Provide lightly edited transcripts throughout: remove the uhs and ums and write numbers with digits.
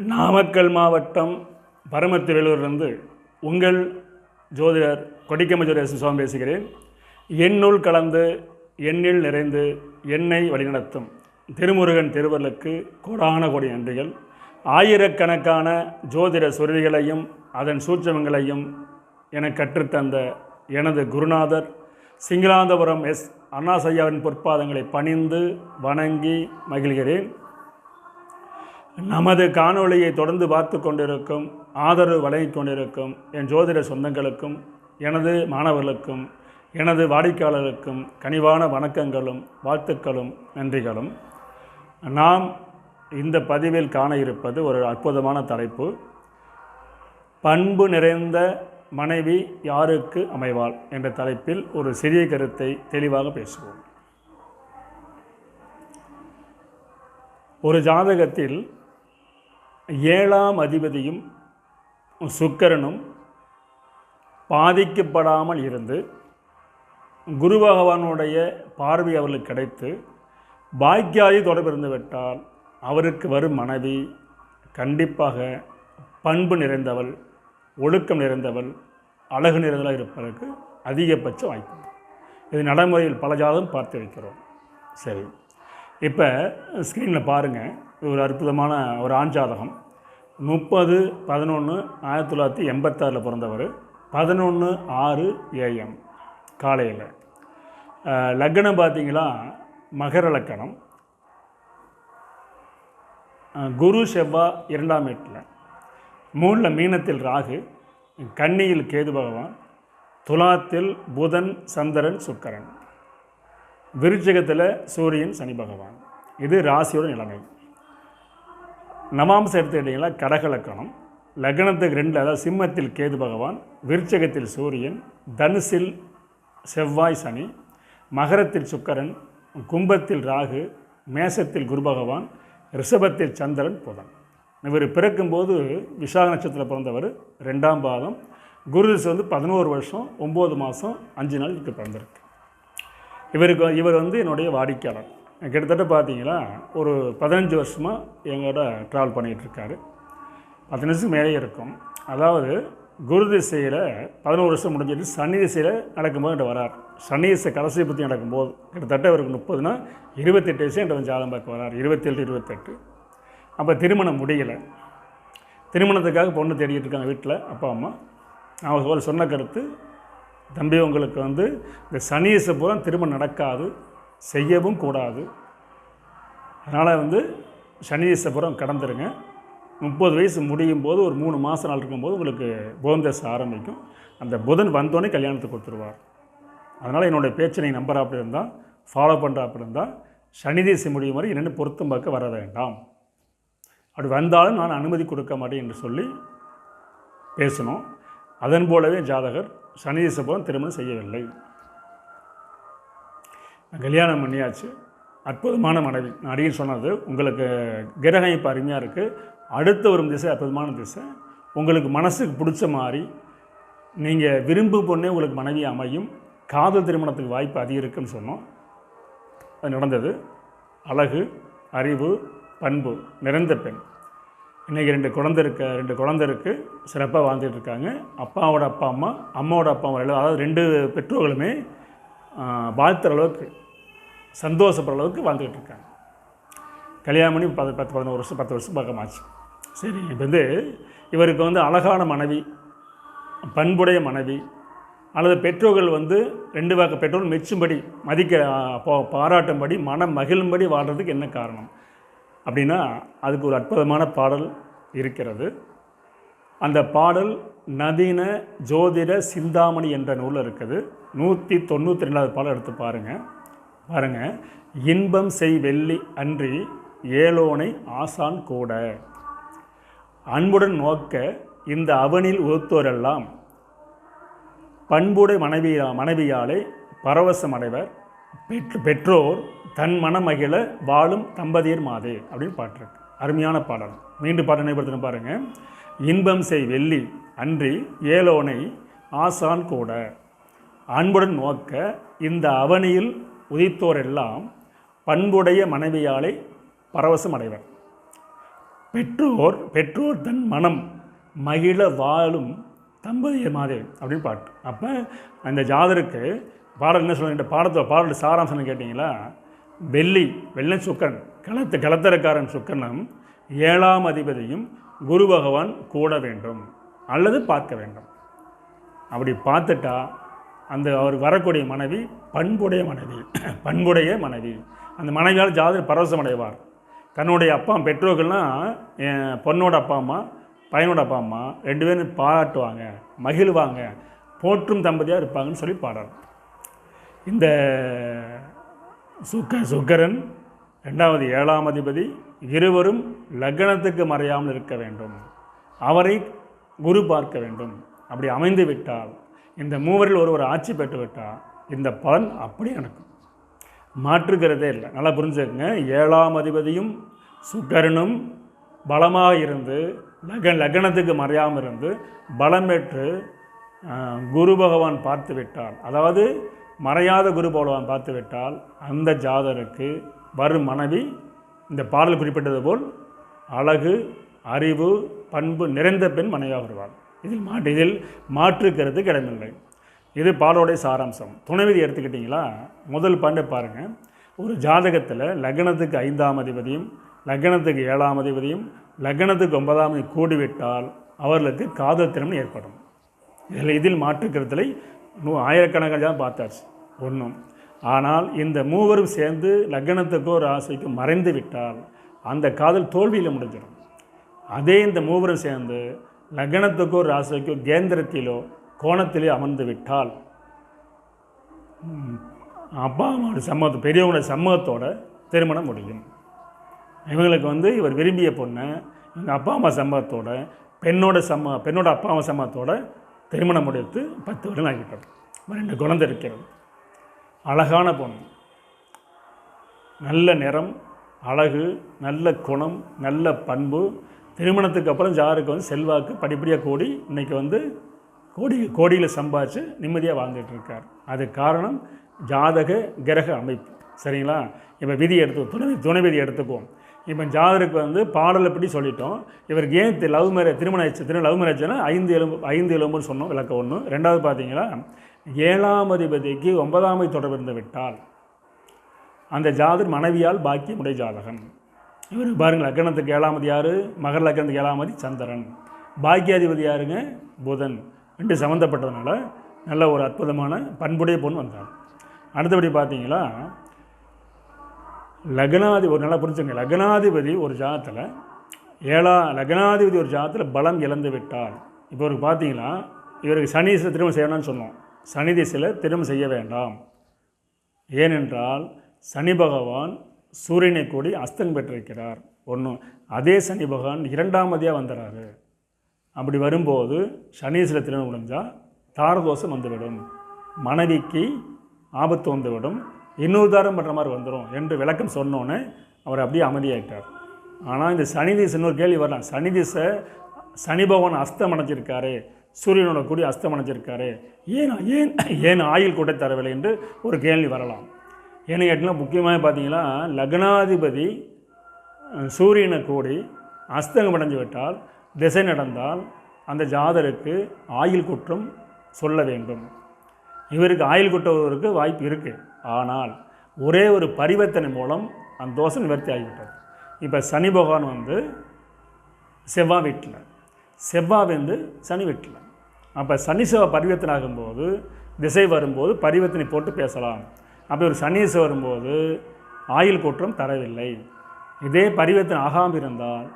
நாமக்கல் மாவட்டம் பரமத்திவேலூரிலிருந்து உங்கள் ஜோதிடர் கொடிக்கம்ப ஜோதிடர் சுவாமி பேசுகிறேன். என்னுள் கலந்து எண்ணில் நிறைந்து என்னை வழிநடத்தும் திருமுருகன் திருவருளுக்கு கோடான கோடி நன்றிகள். ஆயிரக்கணக்கான ஜோதிட சுருதிகளையும் அதன் சூட்சமங்களையும் என கற்றுத்தந்த எனது குருநாதர் சிங்களாந்தபுரம் எஸ். அண்ணாசையாவின் பொற்பாதங்களை பணிந்து வணங்கி மகிழ்கிறேன். நமது காணொளியை தொடர்ந்து பார்த்து கொண்டிருக்கும், ஆதரவு வழங்கிக் கொண்டிருக்கும் என் ஜோதிட சொந்தங்களுக்கும் எனது மாணவர்களுக்கும் எனது வாடிக்கையாளர்களுக்கும் கனிவான வணக்கங்களும் வாழ்த்துக்களும் நன்றிகளும். நாம் இந்த பதிவில் காண இருப்பது ஒரு அற்புதமான தலைப்பு. பண்பு நிறைந்த மனைவி யாருக்கு அமைவாள் என்ற தலைப்பில் ஒரு சிறிய கருத்தை தெளிவாக பேசுவோம். ஒரு ஜாதகத்தில் 7ஆம் அதிபதியும் சுக்கிரனும் பாதிக்கப்படாமல் இருந்து குரு பகவானுடைய பார்வை அவர்களுக்கு கிடைத்து பாக்கியாதி தொடர்பு இருந்துவிட்டால் அவருக்கு வரும் மனைவி கண்டிப்பாக பண்பு நிறைந்தவள், ஒழுக்கம் நிறைந்தவள், அழகு நிறைந்தவளாக இருப்பதற்கு அதிகபட்ச வாய்ப்பு. இது நடைமுறையில் பல ஜாதகம் பார்த்து வைக்கிறோம். சரி, இப்போ ஸ்க்ரீனில் பாருங்கள். இது ஒரு அற்புதமான ஒரு ஆண் ஜாதகம். 30/11/1986 பிறந்தவர். 11:06 AM காலையில். லக்னம் பார்த்திங்களா மகர லக்கணம். குரு செவ்வாய் 2ஆம் வீட்டில், 3 மீனத்தில் ராகு, கன்னியில் கேது பகவான், துலாத்தில் புதன் சந்திரன் சுக்கிரன், விருச்சிகத்தில் சூரியன் சனி பகவான். இது ராசியோட நிலைமை. நவாம்சம் எடுத்துக்கிட்டிங்களா கடக லக்கணம். லக்னத்துக்கு 2, அதாவது சிம்மத்தில் கேது பகவான், விருச்சிகத்தில் சூரியன், தனுசில் செவ்வாய் சனி, மகரத்தில் சுக்கிரன், கும்பத்தில் ராகு, மேசத்தில் குரு பகவான், ரிஷபத்தில் சந்திரன் புதன். இவர் பிறக்கும்போது விசாக நட்சத்திரத்தில் பிறந்தவர். 2ஆம் பாதம். குரு திசை 11 வருஷம் 9 மாதம் 5 நாள் இதுக்கு பிறந்திருக்கு. இவர் என்னுடைய வாடிக்கையாளர். கிட்டத்தட்ட பார்த்தீங்கன்னா ஒரு 15 வருஷமாக எங்களோட ட்ராவல் பண்ணிகிட்ருக்காரு. 10 நிமிஷத்துக்கு மேலே இருக்கும். அதாவது குரு திசையில் 11 வருஷம் முடிஞ்சிட்டு சனி திசையில் நடக்கும்போது என்கிட்ட வரார். சனி திசை கடைசி பற்றி நடக்கும்போது கிட்டத்தட்ட இவருக்கு 30னா 28 வயசு என்கிட்ட ஜாதகம் பார்க்க வரார். 27, 28. அப்போ திருமணம் முடியலை. திருமணத்துக்காக பொண்ணு தேடிட்டு இருக்காங்க வீட்டில் அப்பா அம்மா. அவங்க சொன்ன கருத்து, தம்பி உங்களுக்கு இந்த சனி திசை பூரா திருமணம் நடக்காது, செய்யவும் கூடாது. அதனால் சனி திசை பூரா கடந்துருங்க. 30 வயசு முடியும் போது ஒரு 3 மாதம் நாள் இருக்கும்போது உங்களுக்கு புதன் தசை ஆரம்பிக்கும். அந்த புதன் வந்தோடனே கல்யாணத்துக்கு கொடுத்துருவார். அதனால் என்னுடைய பேச்சை நீங்கள் நம்புறாப்படி இருந்தால், ஃபாலோ பண்ணுறாப்படி இருந்தால், சனி திசை முடியும் வரை என்னென்னு பொருத்தம் பார்க்க வர வேண்டாம். அப்படி வந்தாலும் நான் அனுமதி கொடுக்க மாட்டேன் என்று சொல்லி பேசணும். அதன் போலவே ஜாதகர் சனி திசை பூரா திருமணம் செய்யவில்லை. கல்யாணம் பண்ணியாச்சு. அற்புதமான மனைவி. நான் அடிக்கடி சொன்னது, உங்களுக்கு கிரகம் இப்போ அருமையாக இருக்குது. அடுத்த ஒரு திசை அற்புதமான திசை. உங்களுக்கு மனசுக்கு பிடிச்ச மாதிரி நீங்கள் விரும்பும் பொண்ணே உங்களுக்கு மனைவி அமையும். காதல் திருமணத்துக்கு வாய்ப்பு அதிகம் இருக்குன்னு சொன்னோம். அது நடந்தது. அழகு, அறிவு, பண்பு நிறைந்த பெண். இன்றைக்கி 2 குழந்தை இருக்குது. சிறப்பாக வாழ்ந்துட்டு இருக்காங்க. அப்பாவோட அப்பா அம்மா, அம்மாவோட அப்பா அம்மா, அதாவது 2 பெற்றோர்களுமே வாழ்த்துற அளவுக்கு, சந்தோஷப்படுற அளவுக்கு வாழ்ந்துக்கிட்டு இருக்காங்க. கல்யாணம் பண்ணி 10 வருஷம் பக்கமாச்சு. சரி, இப்போ இவருக்கு அழகான மனைவி, பண்புடைய மனைவி, அல்லது பெற்றோர்கள் 2 வகை பெற்றோர்கள் மெச்சும்படி, பாராட்டும்படி, மனம் மகிழும்படி வாழ்கிறதுக்கு என்ன காரணம் அப்படின்னா, அதுக்கு ஒரு அற்புதமான பாடல் இருக்கிறது. அந்த பாடல் நவீன ஜோதிட சிந்தாமணி என்ற நூலில் இருக்குது. 192வது பாடல் எடுத்து பாருங்கள். இன்பம் செய் வெள்ளி அன்றி ஏலோனை ஆசான் கூட, அன்புடன் நோக்க இந்த அவனில் உறுத்தோரெல்லாம் பண்புடைய மனைவியாலே பரவசம் அடைவர், பெற்றோர் தன் மனமகிழ வாழும் தம்பதியர் மாதே அப்படின்னு பாட்டிருக்கு. அருமையான பாடல். மீண்டும் பாட்டு நினைப்படுத்தின பாருங்கள். இன்பம் செய் வெள்ளி அன்றி ஏலோனை ஆசான் கூட, அன்புடன் நோக்க இந்த அவனியில் உதித்தோர் எல்லாம் பண்புடைய மனைவியாலே பரவசம் அடைவர். பெற்றோர் தன் மனம் மகிழ வாழும் தம்பதியர் மாதிரி அப்படின்னு பாட்டு. அப்போ அந்த ஜாதருக்கு பாடல் என்ன சொல்ல, பாடல் சாராம்சம் கேட்டிங்களா, வெள்ளன் சுக்கரன் களத்திரக்காரன் சுக்கரனும் 7ஆம் அதிபதியும் குரு பகவான் கூட வேண்டும் அல்லது பார்க்க வேண்டும். அப்படி பார்த்துட்டா அவர் வரக்கூடிய மனைவி பண்புடைய மனைவி. அந்த மனைவியால் ஜாதகர் பரவசம் அடைவார். தன்னுடைய பெற்றோர்கள்லாம் பொண்ணோட அப்பா அம்மா பையனோட அப்பா அம்மா 2 பேரும் பாராட்டுவாங்க, மகிழ்வாங்க, போற்றும் தம்பதியாக இருப்பாங்கன்னு சொல்லி பாடுறார். இந்த சுக்கரன் 2வது 7ஆம் அதிபதி இருவரும் லக்னத்துக்கு மறையாமல் இருக்க வேண்டும். அவரை குரு பார்க்க வேண்டும். அப்படி அமைந்து விட்டால், இந்த மூவரில் ஒருவர் ஆட்சி பெற்று விட்டால் இந்த பலன் அப்படி நடக்கும், மாற்றுகிறதே இல்லை. நல்லா புரிஞ்சுக்கங்க. 7ஆம் அதிபதியும் சுக்கரனும் பலமாக இருந்து லக்னத்துக்கு மறையாமல் இருந்து பலம் பெற்று குரு பகவான் பார்த்து விட்டால், அதாவது மறையாத குரு பகவான் பார்த்து விட்டால், அந்த ஜாதகருக்கு வரும் மனைவி இந்த பாடல் குறிப்பிட்டது போல் அழகு, அறிவு, பண்பு நிறைந்த பெண் மனைவியாக வருவாள். இதில் மாற்றுக்கிறது இடமில்லை. இது பாடலுடைய சாராம்சம். துணைவிதி எடுத்துக்கிட்டிங்களா, முதல் பாண்டை பாருங்கள். ஒரு ஜாதகத்தில் லக்னத்துக்கு 5ஆம் அதிபதியும் லக்னத்துக்கு 7ஆம் அதிபதியும் லக்னத்துக்கு 9ஆம் அதிபதி கூடிவிட்டால் அவர்களுக்கு காதல் திருமணம் ஏற்படும். இதில் மாற்றுக்கிறதுல ஆயிரக்கணக்கான பார்த்தாச்சு ஒன்றும். ஆனால் இந்த மூவரும் சேர்ந்து லக்னத்துக்கோ ராசிக்கோ மறைந்து விட்டால் அந்த காதல் தோல்வியில் முடிஞ்சிடும். அதே இந்த மூவரும் சேர்ந்து லக்னத்துக்கோ ராசிக்கோ கேந்திரத்திலோ கோணத்திலே அமர்ந்து விட்டால் அப்பா அம்மாவோட சம்மதம், பெரியவங்களோட சம்மதத்தோட திருமணம் முடியும். இவங்களுக்கு இவர் விரும்பிய பொண்ணை எங்கள் அப்பா அம்மா சம்மதத்தோட பெண்ணோட அப்பா அம்மா சம்மதத்தோட திருமணம் முடித்து 10 வருடம் ஆகிவிட்டது. 2 குழந்தை இருக்கிறது. அழகான பொண்ணு, நல்ல நிறம், அழகு, நல்ல குணம், நல்ல பண்பு. திருமணத்துக்கு அப்புறம் ஜாருக்கு செல்வாக்கு படிப்படியாக கூடி இன்றைக்கி கோடியில் சம்பாதிச்சு நிம்மதியாக வாழ்ந்துட்டு இருக்கார். அது காரணம் ஜாதக கிரக அமைப்பு. சரிங்களா? இப்போ விதி துணை விதி எடுத்துக்குவோம். இப்போ ஜாதகருக்கு பாடலை பற்றி சொல்லிட்டோம். இவருக்கு ஏன் லவ் மேரேஜ்னா 5 எலும்புன்னு சொன்னோம், விளக்கம் 1. 2வது பார்த்தீங்களா, 7ஆம் அதிபதிக்கு 9ஆம் அதிபதி தொடர்பு இருந்து விட்டால் அந்த ஜாதகர் மனைவியால் பாக்கியமுடைய ஜாதகன். இவர் பாருங்கள், லக்னத்துக்கு 7ஆம் அதிபதி யார்? மகர லக்னத்துக்கு 7ஆம் அதிபதி சந்திரன். பாக்கியாதிபதி யாருங்க? புதன். 2 சம்மந்தப்பட்டதுனால நல்ல ஒரு அற்புதமான பண்புடைய பொண்ணு வந்தார். அடுத்தபடி பார்த்தீங்களா, ஒரு நல்லா புரிஞ்சுங்க, லக்னாதிபதி ஒரு ஜாதகத்தில் பலம் இழந்து விட்டால், இப்போ இவருக்கு பார்த்தீங்கன்னா இவருக்கு சனி திசை திருமணம் செய்யணும்னு சொன்னோம். சனி திசையில் திருமணம் செய்ய வேண்டாம். ஏனென்றால் சனி பகவான் சூரியனை கூடி அஸ்தம் பெற்றிருக்கிறார். அதே சனி பகவான் 2ஆம் அதிபதியாக வந்துடுறாரு. அப்படி வரும்போது சனி திசையில் திருமணம் முடிஞ்சால் தாரதோஷம் வந்துவிடும், மனைவிக்கு ஆபத்து வந்துவிடும், இன்னொரு தாரம் பண்ணுற மாதிரி வந்துடும் என்று விளக்கம் சொன்னோன்னே அவர் அப்படியே அமைதியாகிட்டார். ஆனால் இந்த சனி திசை இன்னொரு கேள்வி வரலாம். சனி திசை சனி பகவான் அஸ்தம் அடைஞ்சிருக்காரு, சூரியனோட கூடி அஸ்தம் அடைஞ்சிருக்காரு, ஏன் ஆயுள் கூட தரவில்லை என்று ஒரு கேள்வி வரலாம். ஏன்னு கேட்டிங்கன்னா, முக்கியமாக பார்த்தீங்கன்னா லக்னாதிபதி சூரியனை கூடி அஸ்தங்கம் அடைஞ்சு விட்டால், திசை நடந்தால் அந்த ஜாதருக்கு ஆயுள் குற்றம் சொல்ல வேண்டும். இவருக்கு ஆயுள் குற்றவருக்கு வாய்ப்பு இருக்குது. ஆனால் ஒரே ஒரு பரிவர்த்தனை மூலம் அந்த தோஷம் நிவர்த்தி ஆகிவிட்டது. இப்போ சனி பகவான் செவ்வாய் வீட்டில், செவ்வாய் சனி வீட்டில். அப்போ சனி செவ்வாய் பரிவர்த்தனை ஆகும்போது திசை வரும்போது பரிவர்த்தனை போட்டு பேசலாம். அப்போ ஒரு சனி திசை வரும்போது ஆயுள் குற்றம் தரவில்லை. இதே பரிவர்த்தனை ஆகாமல் இருந்தால்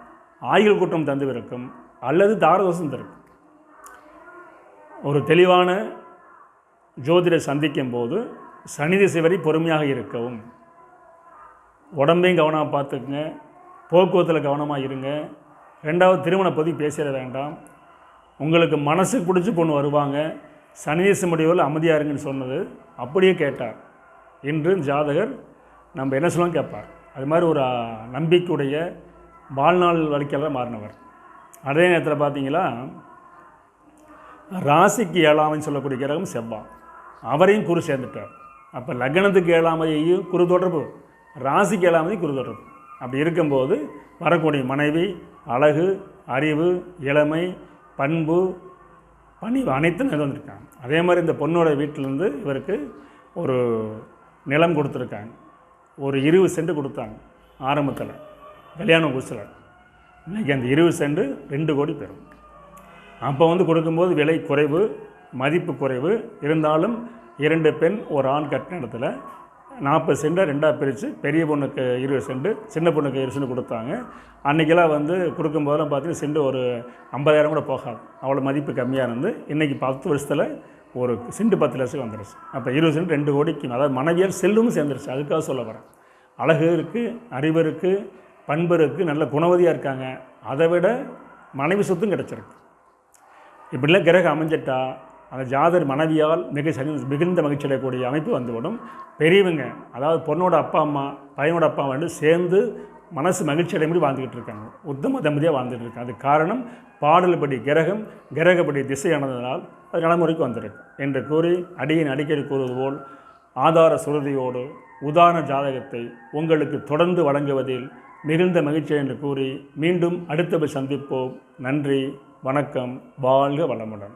ஆயுள் குற்றம் தந்துவிருக்கும் அல்லது தாரதோஷம் தரும். ஒரு தெளிவான ஜோதிடரை சந்திக்கும் போது சனி திசை வரை பொறுமையாக இருக்கவும், உடம்பையும் கவனமாக பார்த்துக்குங்க, போக்குவரத்தில் கவனமாக இருங்க. 2வது திருமண பற்றி பேசிட வேண்டாம். உங்களுக்கு மனசுக்கு பிடிச்சி பொண்ணு வருவாங்க, சனி திசை முடிவில் அமைதியாக இருங்கன்னு சொன்னது அப்படியே கேட்டார். இன்று ஜாதகர் நம்ம என்ன சொல்லலாம் கேட்பார். அது மாதிரி ஒரு நம்பிக்கையுடைய வாழ்நாள் வழிக்கெல்லாம் மாறினவர். அதே நேரத்தில் பார்த்தீங்களா, ராசிக்கு 7ஆம் சொல்லக்கூடிய கிரகம் செவ்வாய், அவரையும் குரு சேர்ந்துட்டார். அப்போ லக்னத்துக்கு 7ஆம் அதிபதியும் குரு தொடர்பு, ராசிக்கு 7ஆம் அதிபதி குரு தொடர்பு. அப்படி இருக்கும்போது வரக்கூடிய மனைவி அழகு, அறிவு, இளமை, பண்பு, பணிவு அனைத்தும் நிகழ்ந்துருக்காங்க. அதே மாதிரி இந்த பொண்ணோட வீட்டிலேருந்து இவருக்கு ஒரு நிலம் கொடுத்துருக்காங்க. ஒரு 20 சென்ட் கொடுத்தாங்க ஆரம்பத்தில் கல்யாணம் புதுசில். இன்றைக்கி அந்த 20 சென்ட் 2 கோடி பெறும். அப்போ கொடுக்கும்போது விலை குறைவு, மதிப்பு குறைவு இருந்தாலும் 2 பெண் ஒரு ஆண் கட்டின இடத்துல 40 சென்ட்டை 2ஆக பிரித்து பெரிய பொண்ணுக்கு 20 சென்ட், சின்ன பொண்ணுக்கு 20 சென்ட் கொடுத்தாங்க. அன்றைக்கெல்லாம் கொடுக்கும்போதெல்லாம் பார்த்தீங்கன்னா சென்ட் ஒரு 50,000 கூட போகாது, அவ்வளோ மதிப்பு கம்மியாக இருந்து இன்றைக்கி 10 வருஷத்தில் ஒரு சென்ட் 10 லட்சம் வந்துடுச்சு. அப்போ 20 சென்ட் 2 கோடிக்கு, அதாவது மனைவியால் செல்வமும் சேர்ந்துருச்சு. அதுக்காக சொல்ல வரேன். அழகு இருக்குது, அறிவு இருக்குது, பண்பு இருக்குது, நல்ல குணவதியாக இருக்காங்க. அதை விட மனைவி சொத்தும் கிடச்சிருக்கு. இப்படிலாம் கிரகம் அமைஞ்சிட்டா அந்த ஜாதர் மனைவியால் மிகுந்த மகிழ்ச்சி அடையக்கூடிய அமைப்பு வந்துவிடும். பெரியவங்க, அதாவது பொண்ணோட அப்பா அம்மா பையனோட அப்பா அம்மா சேர்ந்து மனசு மகிழ்ச்சி அடையும்படி வாழ்ந்துக்கிட்டு இருக்காங்க, உத்தம தம்பதியாக வாழ்ந்துட்டு இருக்காங்க. அது காரணம் பாடல்படி கிரகம், கிரகப்படி திசையானதனால் அது நடைமுறைக்கு வந்திருக்கு என்று கூறி அடியின் அடிக்கடி கூறுவது போல் ஆதார சுருதியோடு உதாரண ஜாதகத்தை உங்களுக்கு தொடர்ந்து வழங்குவதில் மிகுந்த மகிழ்ச்சி என்று கூறி மீண்டும் அடுத்த சந்திப்போம். நன்றி, வணக்கம், வாழ்க வளமுடன்.